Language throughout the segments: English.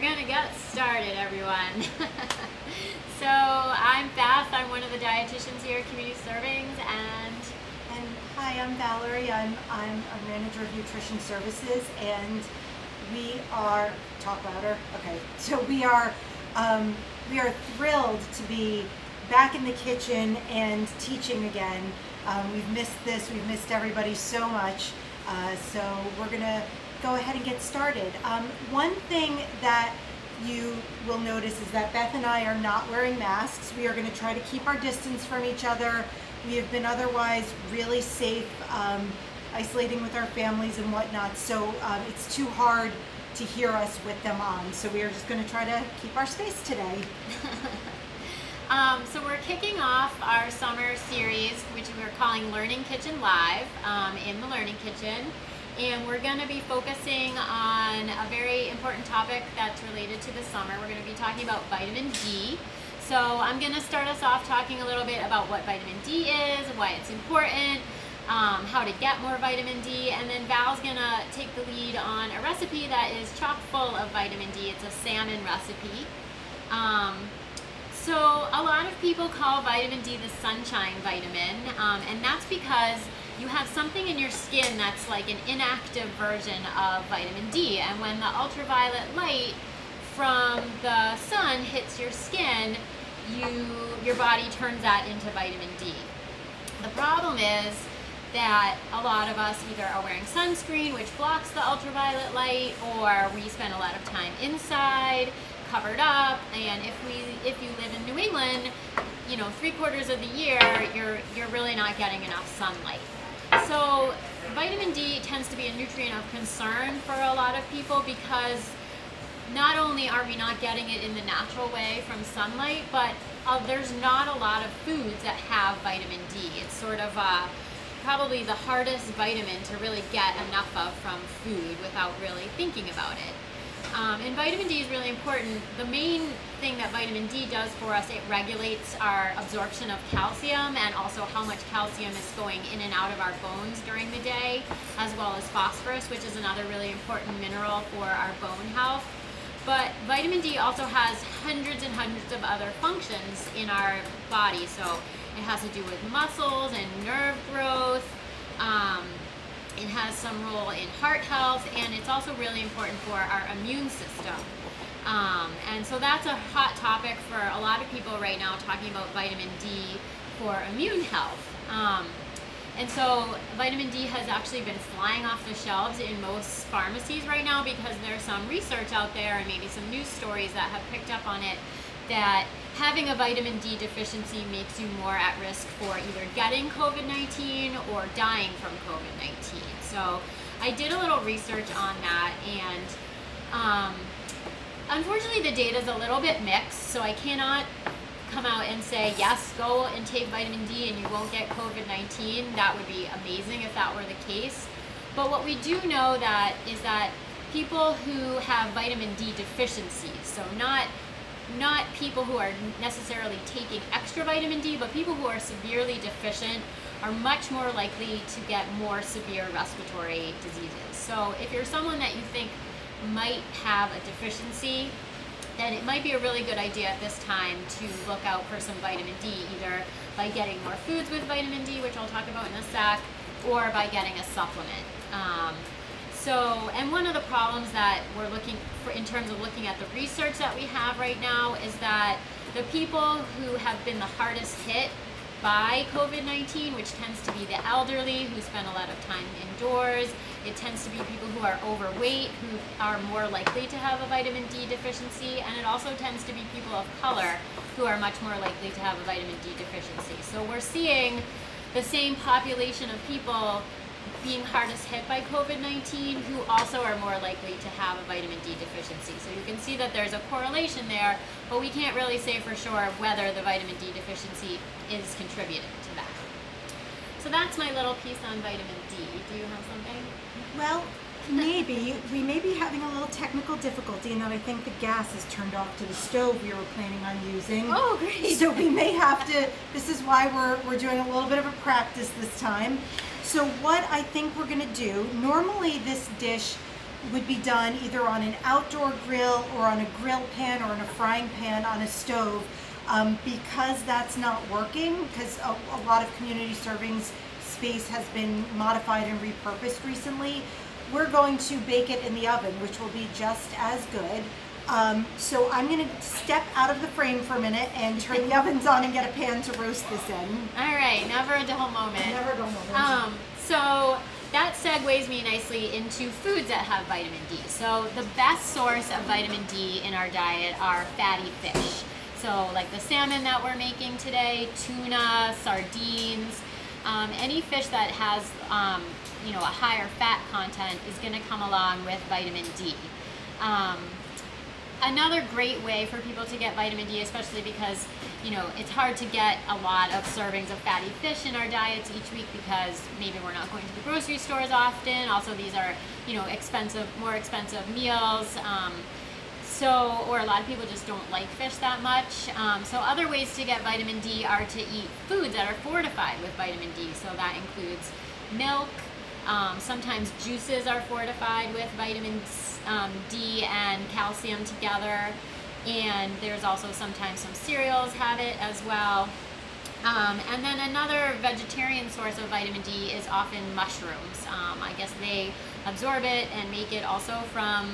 gonna get started, everyone. So I'm Beth. I'm one of the dietitians here at Community Servings, and hi, I'm Valerie. I'm a manager of nutrition services, and we are talk louder. Okay, so we are thrilled to be back in the kitchen and teaching again. We've missed this. We've missed everybody so much. So we're gonna go ahead and get started. One thing that you will notice is that Beth and I are not wearing masks. We are going to try to keep our distance from each other. We have been otherwise really safe, isolating with our families and whatnot, so it's too hard to hear us with them on. So we are just going to try to keep our space today. So we're kicking off our summer series, which we're calling Learning Kitchen Live, in the Learning Kitchen. And we're going to be focusing on a very important topic that's related to the summer. We're going to be talking about vitamin D. So I'm going to start us off talking a little bit about what vitamin D is, why it's important, how to get more vitamin D, and then Val's going to take the lead on a recipe that is chock full of vitamin D. It's a salmon recipe. So a lot of people call vitamin D the sunshine vitamin, and that's because you have something in your skin that's like an inactive version of vitamin D, and when the ultraviolet light from the sun hits your skin, your body turns that into vitamin D. The problem is that a lot of us either are wearing sunscreen, which blocks the ultraviolet light, or we spend a lot of time inside, covered up, and if you live in New England, 3/4 of the year, you're really not getting enough sunlight. So vitamin D tends to be a nutrient of concern for a lot of people because not only are we not getting it in the natural way from sunlight, but there's not a lot of foods that have vitamin D. It's sort of probably the hardest vitamin to really get enough of from food without really thinking about it. And vitamin D is really important. The main thing that vitamin D does for us, it regulates our absorption of calcium and also how much calcium is going in and out of our bones during the day, as well as phosphorus, which is another really important mineral for our bone health. But vitamin D also has hundreds and hundreds of other functions in our body. So it has to do with muscles and nerve growth. It has some role in heart health, and it's also really important for our immune system. And so that's a hot topic for a lot of people right now, talking about vitamin D for immune health. And so vitamin D has actually been flying off the shelves in most pharmacies right now because there's some research out there and maybe some news stories that have picked up on it that having a vitamin D deficiency makes you more at risk for either getting COVID-19 or dying from COVID-19. So I did a little research on that, and unfortunately the data is a little bit mixed, so I cannot come out and say, yes, go and take vitamin D and you won't get COVID-19. That would be amazing if that were the case. But what we do know is that people who have vitamin D deficiencies, so not people who are necessarily taking extra vitamin D, but people who are severely deficient are much more likely to get more severe respiratory diseases. So if you're someone that you think might have a deficiency, then it might be a really good idea at this time to look out for some vitamin D, either by getting more foods with vitamin D, which I'll talk about in a sec, or by getting a supplement. And one of the problems that we're looking for in terms of looking at the research that we have right now is that the people who have been the hardest hit by COVID-19, which tends to be the elderly who spend a lot of time indoors, it tends to be people who are overweight who are more likely to have a vitamin D deficiency, and it also tends to be people of color who are much more likely to have a vitamin D deficiency. So we're seeing the same population of people being hardest hit by COVID-19 who also are more likely to have a vitamin D deficiency. So you can see that there's a correlation there, but we can't really say for sure whether the vitamin D deficiency is contributing to that. So that's my little piece on vitamin D. Do you have something? Well, maybe. We may be having a little technical difficulty in that I think the gas is turned off to the stove we were planning on using. Oh, great. So we may have to, this is why we're doing a little bit of a practice this time. So what I think we're going to do, normally this dish would be done either on an outdoor grill or on a grill pan or in a frying pan on a stove. Because that's not working, because a lot of community servings space has been modified and repurposed recently, we're going to bake it in the oven, which will be just as good. So I'm going to step out of the frame for a minute and turn the ovens on and get a pan to roast this in. All right, never a dull moment. Never a dull moment. So that segues me nicely into foods that have vitamin D. So the best source of vitamin D in our diet are fatty fish. So like the salmon that we're making today, tuna, sardines, any fish that has a higher fat content is going to come along with vitamin D. Another great way for people to get vitamin D, especially because it's hard to get a lot of servings of fatty fish in our diets each week because maybe we're not going to the grocery stores often. Also, these are more expensive meals. Or a lot of people just don't like fish that much. So other ways to get vitamin D are to eat foods that are fortified with vitamin D. So that includes milk. Sometimes juices are fortified with vitamin D and calcium together. And there's also sometimes some cereals have it as well. And then another vegetarian source of vitamin D is often mushrooms. I guess they absorb it and make it also from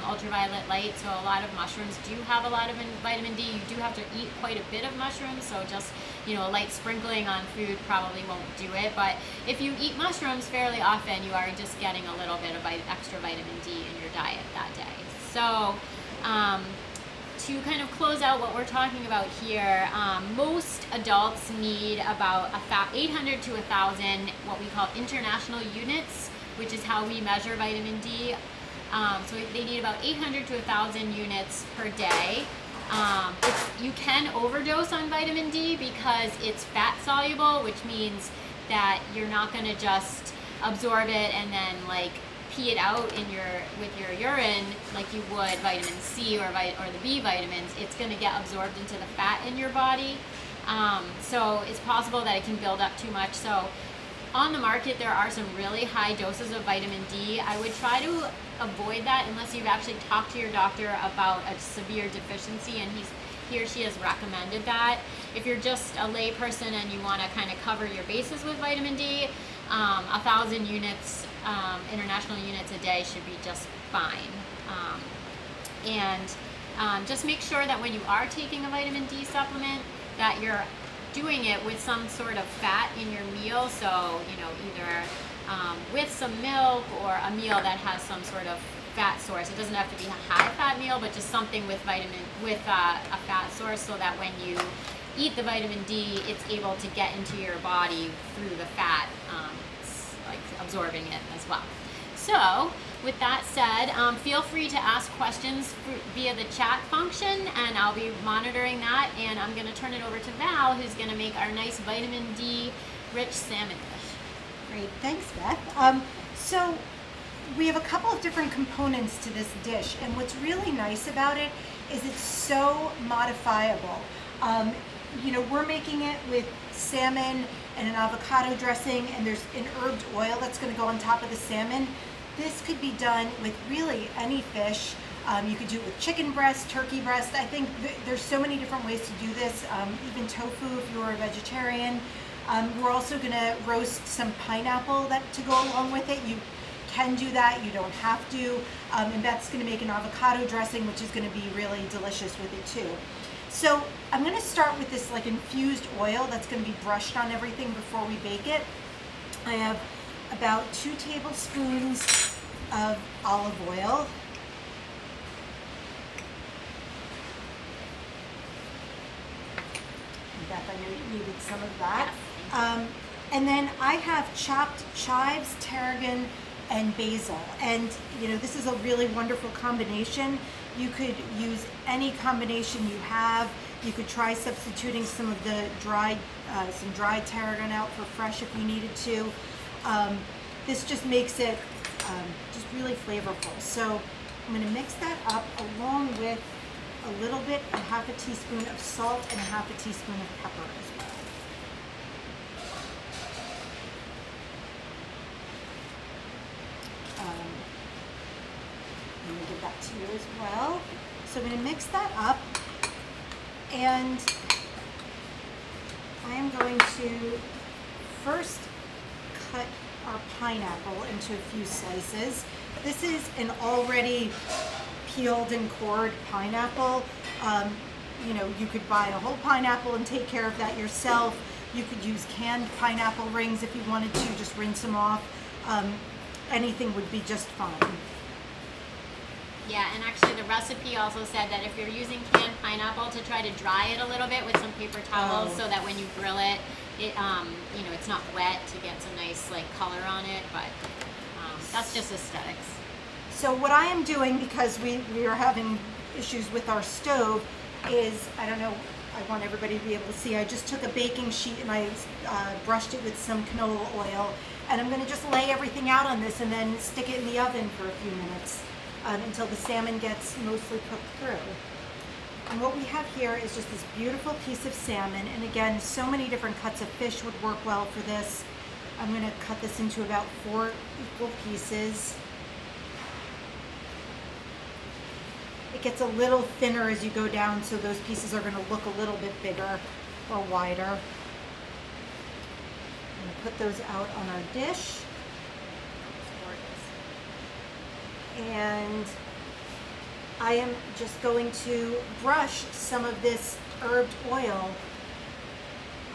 ultraviolet light. So a lot of mushrooms do have a lot of vitamin D. You do have to eat quite a bit of mushrooms, so just a light sprinkling on food probably won't do it. But if you eat mushrooms fairly often, you are just getting a little bit of extra vitamin D in your diet that day. So to kind of close out what we're talking about here, most adults need about 800 to 1,000 what we call international units, which is how we measure vitamin D. So they need about 800 to 1,000 units per day. You can overdose on vitamin D because it's fat soluble, which means that you're not going to just absorb it and then pee it out with your urine like you would vitamin C or the B vitamins. It's going to get absorbed into the fat in your body. So it's possible that it can build up too much. So on the market, there are some really high doses of vitamin D. I would try to avoid that unless you've actually talked to your doctor about a severe deficiency and he or she has recommended that. If you're just a lay person and you want to kind of cover your bases with vitamin D, 1,000 units, international units a day should be just fine. Just make sure that when you are taking a vitamin D supplement that you're doing it with some sort of fat in your meal, so either with some milk or a meal that has some sort of fat source. It doesn't have to be a high fat meal, but just something with a fat source, so that when you eat the vitamin D, it's able to get into your body through the fat, absorbing it as well. So with that said, feel free to ask questions via the chat function, and I'll be monitoring that. And I'm going to turn it over to Val, who's going to make our nice vitamin D rich salmon dish. Great, thanks, Beth. So we have a couple of different components to this dish, and what's really nice about it is it's so modifiable. We're making it with salmon and an avocado dressing, and there's an herbed oil that's going to go on top of the salmon. This could be done with really any fish. You could do it with chicken breast, turkey breast. I think there's so many different ways to do this, even tofu if you're a vegetarian. We're also going to roast some pineapple to go along with it. You can do that, you don't have to. And Beth's going to make an avocado dressing, which is going to be really delicious with it too. So I'm going to start with this infused oil that's going to be brushed on everything before we bake it. I have about 2 tablespoons of olive oil. Beth, I know you needed some of that. And then I have chopped chives, tarragon, and basil. And this is a really wonderful combination. You could use any combination you have. You could try substituting some of the dried tarragon out for fresh if you needed to. This just makes it just really flavorful. So I'm going to mix that up along with a little bit, half a teaspoon of salt and half a teaspoon of pepper as well. well. So I'm going to mix that up, and I am going to first cut our pineapple into a few slices. This is an already peeled and cored pineapple. You know, you could buy a whole pineapple and take care of that yourself. You could use canned pineapple rings if you wanted to, just rinse them off. Anything would be just fine. Yeah, and actually the recipe also said that if you're using canned pineapple, to try to dry it a little bit with some paper towels so that when you grill it, you know, it's not wet, to get some nice like color on it, but that's just aesthetics. So what I am doing, because we are having issues with our stove, is, I don't know, I want everybody to be able to see, I just took a baking sheet and I brushed it with some canola oil, and I'm going to just lay everything out on this and then stick it in the oven for a few minutes until the salmon gets mostly cooked through. And what we have here is just this beautiful piece of salmon, and again, so many different cuts of fish would work well for this. I'm going to cut this into about 4 equal pieces. It gets a little thinner as you go down, so those pieces are going to look a little bit bigger or wider. I'm going to put those out on our dish. And I am just going to brush some of this herbed oil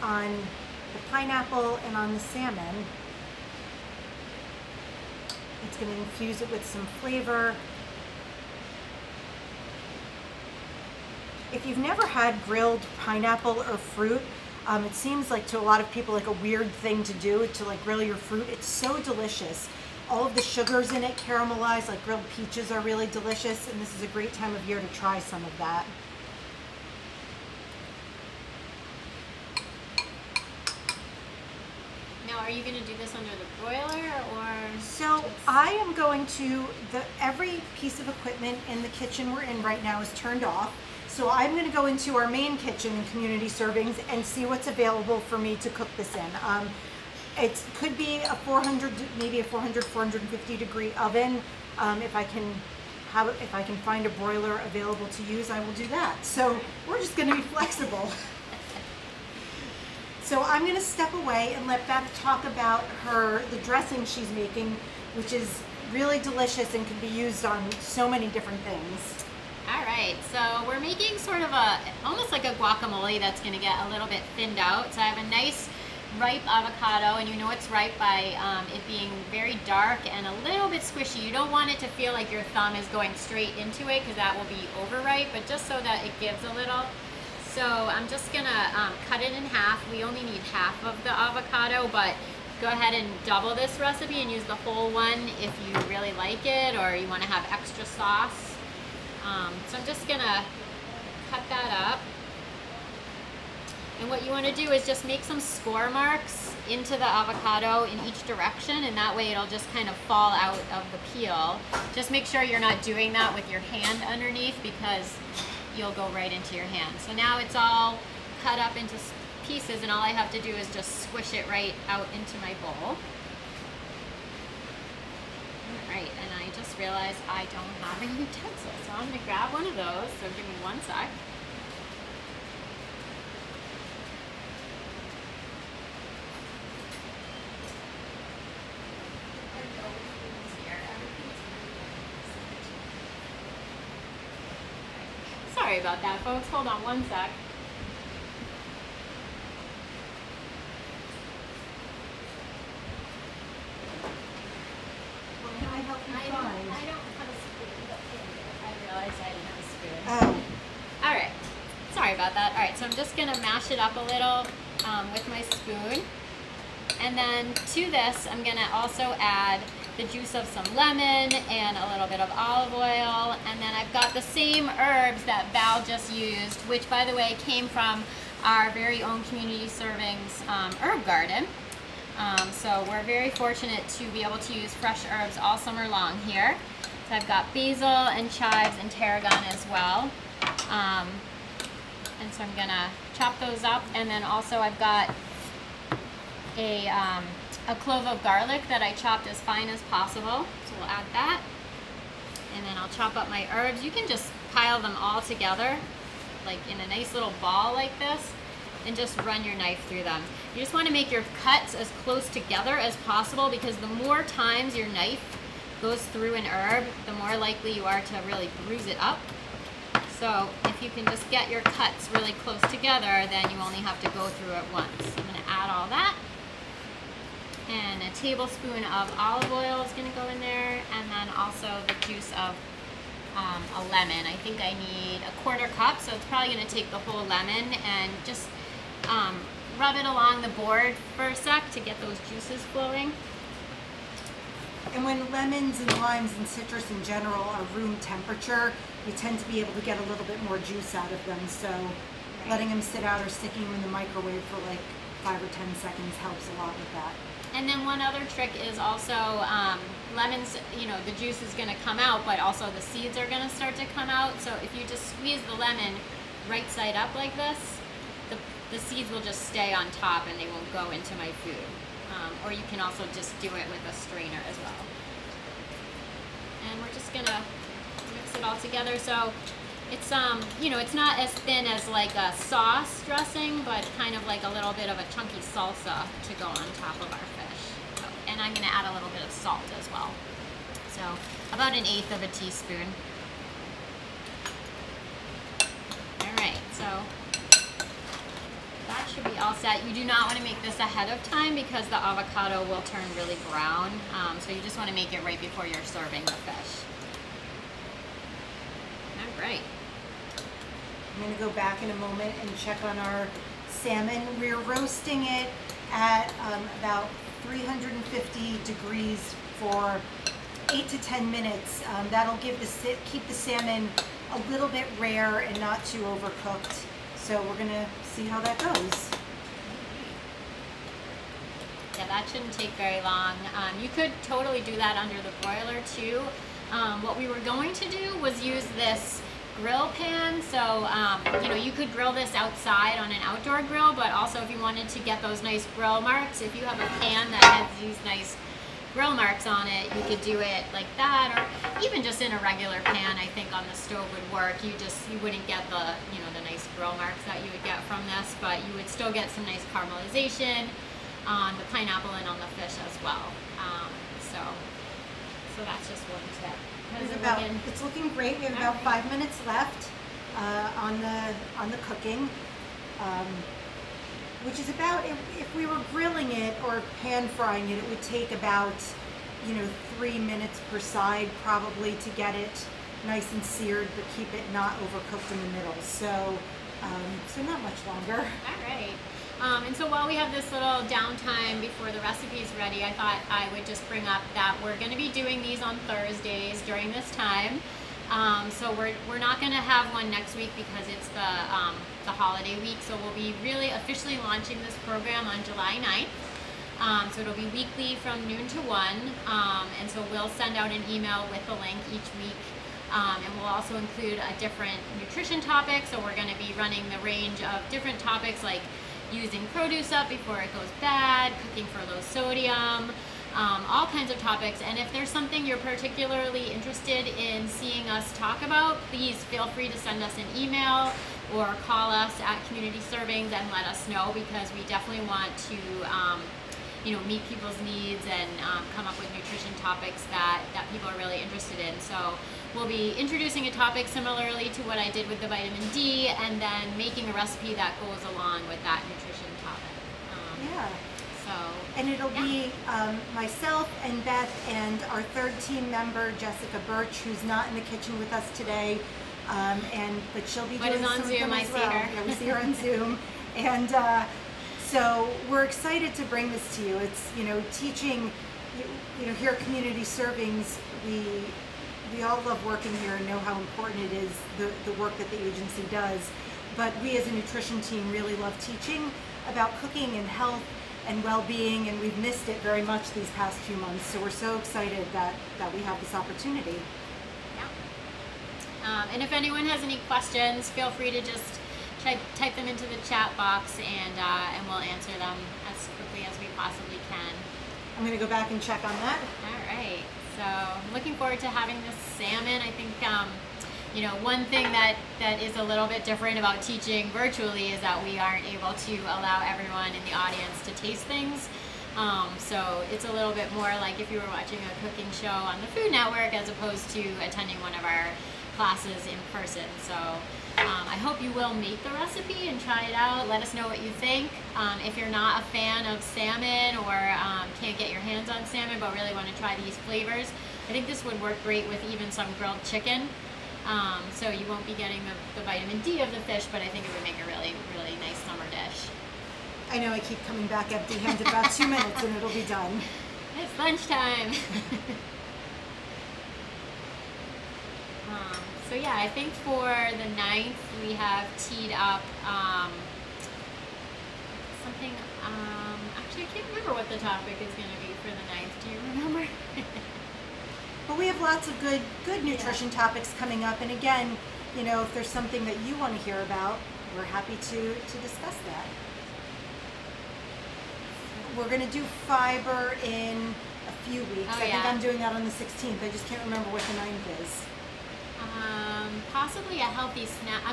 on the pineapple and on the salmon. It's going to infuse it with some flavor. If you've never had grilled pineapple or fruit, it seems like to a lot of people like a weird thing to do, to like grill your fruit. It's so delicious. All of the sugars in it caramelize, like grilled peaches are really delicious, and this is a great time of year to try some of that. Now, are you going to do this under the broiler, or? So I am going to, every piece of equipment in the kitchen we're in right now is turned off. So I'm going to go into our main kitchen in community servings and see what's available for me to cook this in. It could be a 400, maybe a 400, 450 degree oven. If I can find a broiler available to use, I will do that. So we're just going to be flexible. So I'm going to step away and let Beth talk about the dressing she's making, which is really delicious and can be used on so many different things. All right, so we're making sort of almost like a guacamole that's going to get a little bit thinned out. So I have a nice ripe avocado, and you know it's ripe by it being very dark and a little bit squishy. You don't want it to feel like your thumb is going straight into it, because that will be overripe, but just so that it gives a little. So I'm just gonna cut it in half. We only need half of the avocado, but go ahead and double this recipe and use the whole one if you really like it, or you want to have extra sauce. So I'm just gonna cut that up. And what you want to do is just make some score marks into the avocado in each direction, and that way it'll just kind of fall out of the peel. Just make sure you're not doing that with your hand underneath, because you'll go right into your hand. So now it's all cut up into pieces, and all I have to do is just squish it right out into my bowl. All right, and I just realized I don't have a utensil, so I'm gonna grab one of those, so give me one sec. Sorry about that, folks. Hold on one sec. Well, can I help you find? I don't have a spoon. I realized I didn't have a spoon. Oh. All right. Sorry about that. All right, so I'm just going to mash it up a little with my spoon. And then to this, I'm going to also add the juice of some lemon and a little bit of olive oil. And then I've got the same herbs that Val just used, which, by the way, came from our very own community servings herb garden. So we're very fortunate to be able to use fresh herbs all summer long here. So I've got basil and chives and tarragon as well. And so I'm gonna chop those up, and then also I've got a clove of garlic that I chopped as fine as possible. So we'll add that. And then I'll chop up my herbs. You can just pile them all together, like in a nice little ball like this, and just run your knife through them. You just want to make your cuts as close together as possible, because the more times your knife goes through an herb, the more likely you are to really bruise it up. So if you can just get your cuts really close together, then you only have to go through it once. I'm going to add all that. And a tablespoon of olive oil is going to go in there, and then also the juice of a lemon. I think I need a 1/4 cup, so it's probably going to take the whole lemon, and just rub it along the board for a sec to get those juices flowing. And when lemons and limes and citrus in general are room temperature, you tend to be able to get a little bit more juice out of them. So letting them sit out or sticking them in the microwave for like 5 or 10 seconds helps a lot with that. And then one other trick is also lemons, you know, the juice is going to come out, but also the seeds are going to start to come out. So if you just squeeze the lemon right side up like this, the seeds will just stay on top and they won't go into my food. Or you can also just do it with a strainer as well. And we're just going to mix it all together. So it's, you know, it's not as thin as like a sauce dressing, but kind of like a little bit of a chunky salsa to go on top of our fish. So, and I'm going to add a little bit of salt as well. So about 1/8 of a teaspoon. All right, so that should be all set. You do not want to make this ahead of time because the avocado will turn really brown. So you just want to make it right before you're serving the fish. All right. I'm going to go back in a moment and check on our salmon. We're roasting it at about 350 degrees for 8 to 10 minutes. That'll keep the salmon a little bit rare and not too overcooked. So we're going to see how that goes. Yeah, that shouldn't take very long. You could totally do that under the broiler too. What we were going to do was use this grill pan. So, you know, you could grill this outside on an outdoor grill, but also if you wanted to get those nice grill marks, if you have a pan that has these nice grill marks on it, you could do it like that, or even just in a regular pan. I think on the stove would work. You wouldn't get the, you know, the nice grill marks that you would get from this, but you would still get some nice caramelization on the pineapple and on the fish as well. So that's just one tip. It's looking great. We have about 5 minutes left on the cooking, which is about, if we were grilling it or pan frying it, it would take about, you know, 3 minutes per side probably to get it nice and seared, but keep it not overcooked in the middle. So not much longer. All right. And so while we have this little downtime before the recipe is ready, I thought I would just bring up that we're going to be doing these on Thursdays during this time. So we're not going to have one next week because it's the holiday week. So we'll be really officially launching this program on July 9th. So it'll be weekly from noon to 1. And so we'll send out an email with a link each week. And we'll also include a different nutrition topic. So we're going to be running the range of different topics like using produce up before it goes bad, cooking for low sodium, all kinds of topics. And if there's something you're particularly interested in seeing us talk about, please feel free to send us an email or call us at Community Servings and let us know, because we definitely want to you know, meet people's needs and come up with nutrition topics that people are really interested in. So we'll be introducing a topic similarly to what I did with the vitamin D, and then making a recipe that goes along with that nutrition topic. And it'll be myself and Beth and our third team member, Jessica Birch, who's not in the kitchen with us today, but she'll be doing on some Zoom. of them I as see well. her. Yeah, we see her on Zoom, and so we're excited to bring this to you. It's, you know, teaching, you know, here at Community Servings, we all love working here and know how important it is, the work that the agency does. But we as a nutrition team really love teaching about cooking and health and well-being, and we've missed it very much these past few months. So we're so excited that we have this opportunity. Yeah. And if anyone has any questions, feel free to just type them into the chat box, and we'll answer them as quickly as we possibly can. I'm going to go back and check on that. All right. So I'm looking forward to having this salmon. I think, one thing that is a little bit different about teaching virtually is that we aren't able to allow everyone in the audience to taste things. So it's a little bit more like if you were watching a cooking show on the Food Network as opposed to attending one of our classes in person. So I hope you will make the recipe and try it out. Let us know what you think. If you're not a fan of salmon or can't get your hands on salmon but really want to try these flavors, I think this would work great with even some grilled chicken. So you won't be getting the vitamin D of the fish, but I think it would make a really, really nice summer dish. I know I keep coming back empty-handed. About 2 minutes and it'll be done. It's lunchtime. So yeah, I think for the 9th we have teed up something. Actually, I can't remember what the topic is going to be for the 9th. Do you remember? But we have lots of good nutrition topics coming up. And again, if there's something that you want to hear about, we're happy to discuss that. We're going to do fiber in a few weeks. I think I'm doing that on the 16th. I just can't remember what the 9th is. Possibly a healthy snack. I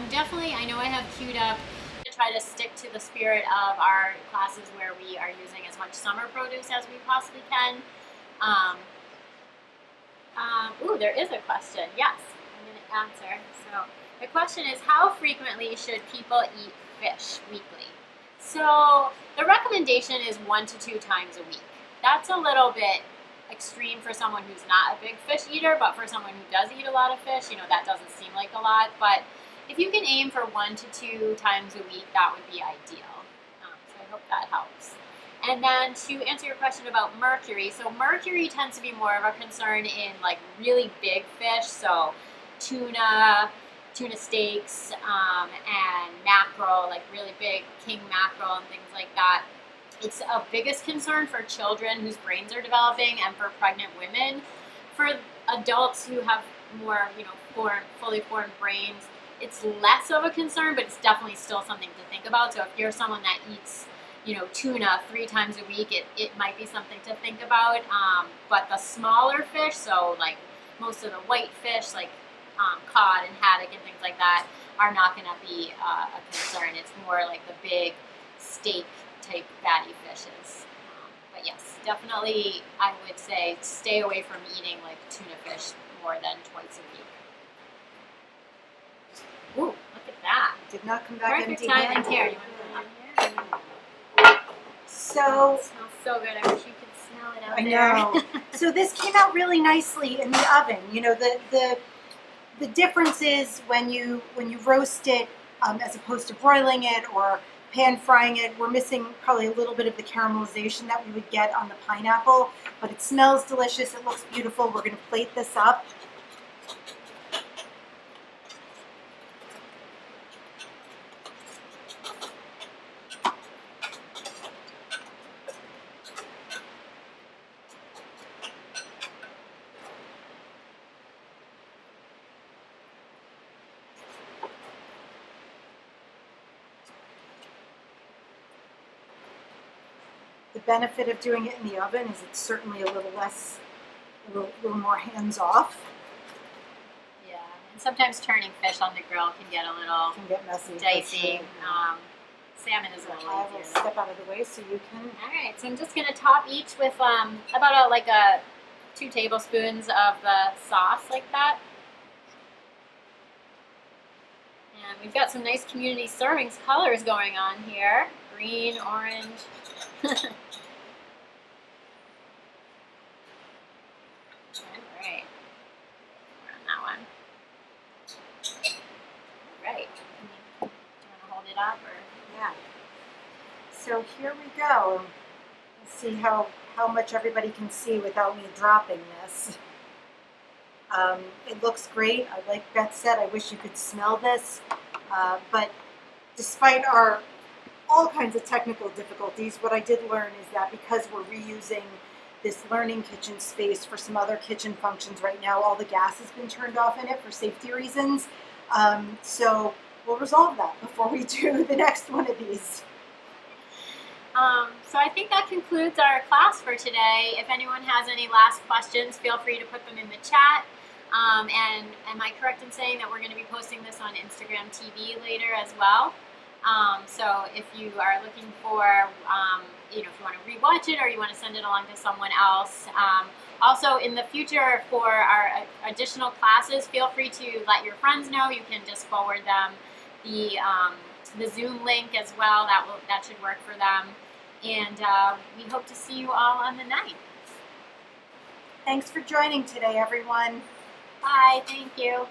know I have queued up to try to stick to the spirit of our classes where we are using as much summer produce as we possibly can. There is a question. Yes, I'm going to answer. So the question is, how frequently should people eat fish weekly? So the recommendation is 1 to 2 times a week. That's a little bit extreme for someone who's not a big fish eater, but for someone who does eat a lot of fish, that doesn't seem like a lot. But if you can aim for 1 to 2 times a week, that would be ideal. So I hope that helps. And then to answer your question about mercury, so mercury tends to be more of a concern in like really big fish, so tuna steaks, and mackerel, like really big king mackerel and things like that. It's a biggest concern for children whose brains are developing and for pregnant women. For adults who have more, fully formed brains, it's less of a concern, but it's definitely still something to think about. So if you're someone that eats, tuna 3 times a week, it might be something to think about. But the smaller fish, so like most of the white fish, like cod and haddock and things like that, are not going to be a concern. It's more like the big steak type fatty fishes. But yes, definitely I would say stay away from eating like tuna fish more than twice a week. Ooh, look at that. Did not come back Perfect empty-handed. timing here. You want to put it on here? So it smells so good. I wish you could smell it out there. I know. So this came out really nicely in the oven. The difference is when you roast it as opposed to broiling it or pan frying it, we're missing probably a little bit of the caramelization that we would get on the pineapple, but it smells delicious. It looks beautiful. We're going to plate this up. The benefit of doing it in the oven is it's certainly a little more hands-off. Yeah, and sometimes turning fish on the grill can get a little Messy, dicey. Salmon is a little I will easier. step out of the way so you can. All right, so I'm just going to top each with about 2 tablespoons of the sauce like that. And we've got some nice community servings colors going on here. Green, orange. Alright. We're on that one. Alright. Do you want to hold it up or? Yeah. So here we go. Let's see how much everybody can see without me dropping this. It looks great. Like Beth said, I wish you could smell this. But despite all kinds of technical difficulties, what I did learn is that because we're reusing this learning kitchen space for some other kitchen functions right now, all the gas has been turned off in it for safety reasons. So we'll resolve that before we do the next one of these. So I think that concludes our class for today. If anyone has any last questions, feel free to put them in the chat. And am I correct in saying that we're going to be posting this on Instagram TV later as well? So if you are looking for, if you want to rewatch it or you want to send it along to someone else. Also, in the future for our additional classes, feel free to let your friends know. You can just forward them the Zoom link as well. That should work for them. And we hope to see you all on the 9th. Thanks for joining today, everyone. Bye. Thank you.